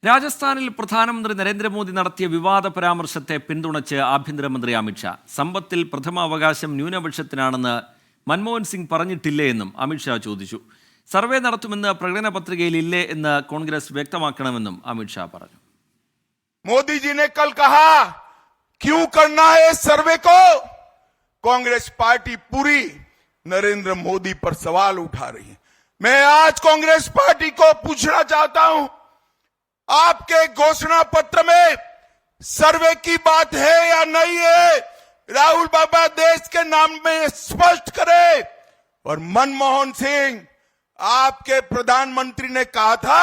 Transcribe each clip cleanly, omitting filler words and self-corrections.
രാജസ്ഥാനിൽ പ്രധാനമന്ത്രി നരേന്ദ്രമോദി നടത്തിയ വിവാദ പരാമർശത്തെ പിന്തുണച്ച് ആഭ്യന്തരമന്ത്രി അമിത്ഷാ. സമ്പത്തിൽ പ്രഥമ അവകാശം ന്യൂനപക്ഷത്തിനാണെന്ന് മൻമോഹൻ സിംഗ് പറഞ്ഞിട്ടില്ലേ എന്നും അമിത്ഷാ ചോദിച്ചു. സർവേ നടത്തുമെന്ന് പ്രകടന പത്രികയിൽ ഇല്ലേ എന്ന് കോൺഗ്രസ് വ്യക്തമാക്കണമെന്നും അമിത്ഷാ പറഞ്ഞു. मोदी जी ने कल कहा क्यों करना है सर्वे को। कांग्रेस पार्टी पूरी नरेंद्र मोदी पर सवाल उठा रही है। मैं आज कांग्रेस पार्टी को पूछना चाहता हूं, आपके घोषणा पत्र में सर्वे की बात है या नहीं है। राहुल बाबा देश के नाम में स्पष्ट करे। और मनमोहन सिंह, आपके प्रधानमंत्री ने कहा था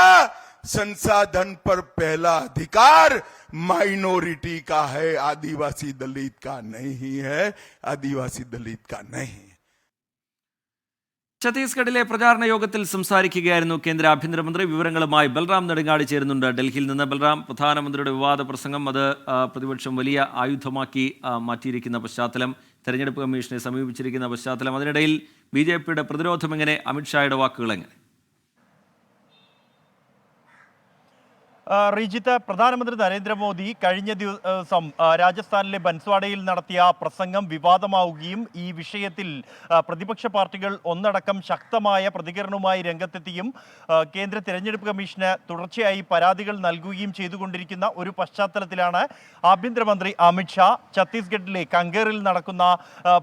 संसाधन पर पहला अधिकार माइनॉरिटी का है, आदिवासी दलित का नहीं है, आदिवासी दलित का नहीं। ഛത്തീസ്ഗഡിലെ പ്രചാരണ യോഗത്തിൽ സംസാരിക്കുകയായിരുന്നു കേന്ദ്ര ആഭ്യന്തരമന്ത്രി. വിവരങ്ങളുമായി ബൽറാം നെടുങ്ങാടി ചേരുന്നുണ്ട് ഡൽഹിയിൽ നിന്ന്. ബൽറാം, പ്രധാനമന്ത്രിയുടെ വിവാദ പ്രസംഗം അത് പ്രതിപക്ഷം വലിയ ആയുധമാക്കി മാറ്റിയിരിക്കുന്ന പശ്ചാത്തലം, തെരഞ്ഞെടുപ്പ് കമ്മീഷനെ സമീപിച്ചിരിക്കുന്ന പശ്ചാത്തലം, അതിനിടയിൽ BJPയുടെ പ്രതിരോധം എങ്ങനെ, അമിത്ഷായുടെ വാക്കുകൾ എങ്ങനെ? റിജിത്ത്, പ്രധാനമന്ത്രി നരേന്ദ്രമോദി കഴിഞ്ഞ ദിവസം രാജസ്ഥാനിലെ ബൻസ്വാഡയിൽ നടത്തിയ പ്രസംഗം വിവാദമാവുകയും ഈ വിഷയത്തിൽ പ്രതിപക്ഷ പാർട്ടികൾ ഒന്നടക്കം ശക്തമായ പ്രതികരണവുമായി രംഗത്തെത്തിയും കേന്ദ്ര തിരഞ്ഞെടുപ്പ് കമ്മീഷന് തുടർച്ചയായി പരാതികൾ നൽകുകയും ചെയ്തുകൊണ്ടിരിക്കുന്ന ഒരു പശ്ചാത്തലത്തിലാണ് ആഭ്യന്തരമന്ത്രി അമിത്ഷാ ഛത്തീസ്ഗഡിലെ കങ്കേറിൽ നടക്കുന്ന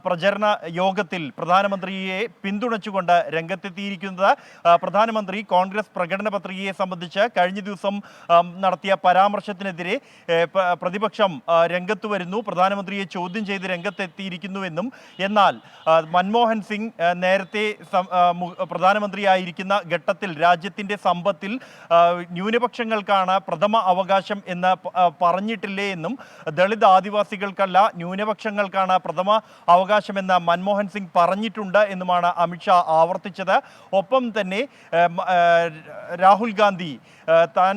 പ്രചരണ യോഗത്തിൽ പ്രധാനമന്ത്രിയെ പിന്തുണച്ചുകൊണ്ട് രംഗത്തെത്തിയിരിക്കുന്നത്. പ്രധാനമന്ത്രി കോൺഗ്രസ് പ്രകടന പത്രികയെ സംബന്ധിച്ച് കഴിഞ്ഞ ദിവസം നടത്തിയ പരാമർശത്തിനെതിരെ പ്രതിപക്ഷം രംഗത്ത് വരുന്നു, പ്രധാനമന്ത്രിയെ ചോദ്യം ചെയ്ത് രംഗത്തെത്തിയിരിക്കുന്നുവെന്നും. എന്നാൽ മൻമോഹൻ സിംഗ് നേരത്തെ പ്രധാനമന്ത്രിയായിരിക്കുന്ന ഘട്ടത്തിൽ രാജ്യത്തിൻ്റെ സമ്പത്തിൽ ന്യൂനപക്ഷങ്ങൾക്കാണ് പ്രഥമ അവകാശം എന്ന് പറഞ്ഞിട്ടില്ലേ എന്നും, ദളിത് ആദിവാസികൾക്കല്ല ന്യൂനപക്ഷങ്ങൾക്കാണ് പ്രഥമ അവകാശമെന്ന് മൻമോഹൻ സിംഗ് പറഞ്ഞിട്ടുണ്ട് എന്നുമാണ് അമിത്ഷാ ആവർത്തിച്ചത്. ഒപ്പം തന്നെ രാഹുൽ ഗാന്ധി താൻ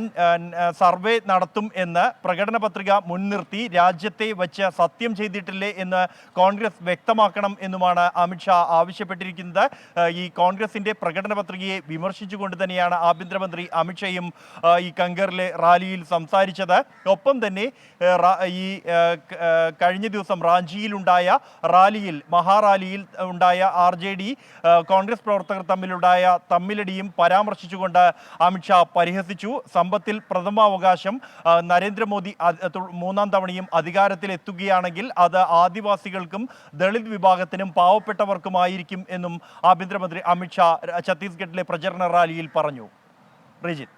സർവേ നടത്തും എന്ന് പ്രകടന പത്രിക മുൻനിർത്തി രാജ്യത്തെ വച്ച് സത്യം ചെയ്തിട്ടില്ലേ എന്ന് കോൺഗ്രസ് വ്യക്തമാക്കണം എന്നുമാണ് അമിത്ഷാ ആവശ്യപ്പെട്ടിരിക്കുന്നത്. ഈ കോൺഗ്രസിന്റെ പ്രകടന പത്രികയെ വിമർശിച്ചുകൊണ്ട് തന്നെയാണ് ആഭ്യന്തരമന്ത്രി അമിത്ഷായും ഈ കങ്കറിലെ റാലിയിൽ സംസാരിച്ചത്. ഒപ്പം തന്നെ ഈ കഴിഞ്ഞ ദിവസം റാഞ്ചിയിലുണ്ടായ റാലിയിൽ, മഹാറാലിയിൽ ഉണ്ടായ RJD കോൺഗ്രസ് പ്രവർത്തകർ തമ്മിലുണ്ടായ തമ്മിലടിയും പരാമർശിച്ചുകൊണ്ട് അമിത്ഷാ പരിഹസിച്ചു. സമ്പത്തിൽ പ്രഥമാവകാശം നരേന്ദ്രമോദി മൂന്നാം തവണയും അധികാരത്തിൽ എത്തുകയാണെങ്കിൽ അത് ആദിവാസികൾക്കും ദളിത് വിഭാഗത്തിനും പാവപ്പെട്ടവർക്കുമായിരിക്കും എന്നും ആഭ്യന്തരമന്ത്രി അമിത്ഷാ ഛത്തീസ്ഗഡിലെ പ്രചരണ റാലിയിൽ പറഞ്ഞു.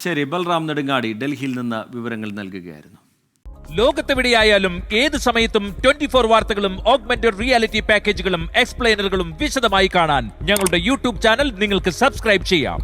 ശരി, ബൽറാം നെടുങ്ങാടി ഡൽഹിയിൽ നിന്ന് വിവരങ്ങൾ നൽകുകയായിരുന്നു. ലോകത്തെവിടെയായാലും ഏത് സമയത്തും 24 വാർത്തകളും ഓഗ്മെന്റഡ് റിയാലിറ്റി പാക്കേജുകളും എക്സ്പ്ലെയിനറുകളും വിശദമായി കാണാൻ ഞങ്ങളുടെ YouTube ചാനൽ നിങ്ങൾക്ക് സബ്സ്ക്രൈബ് ചെയ്യാം.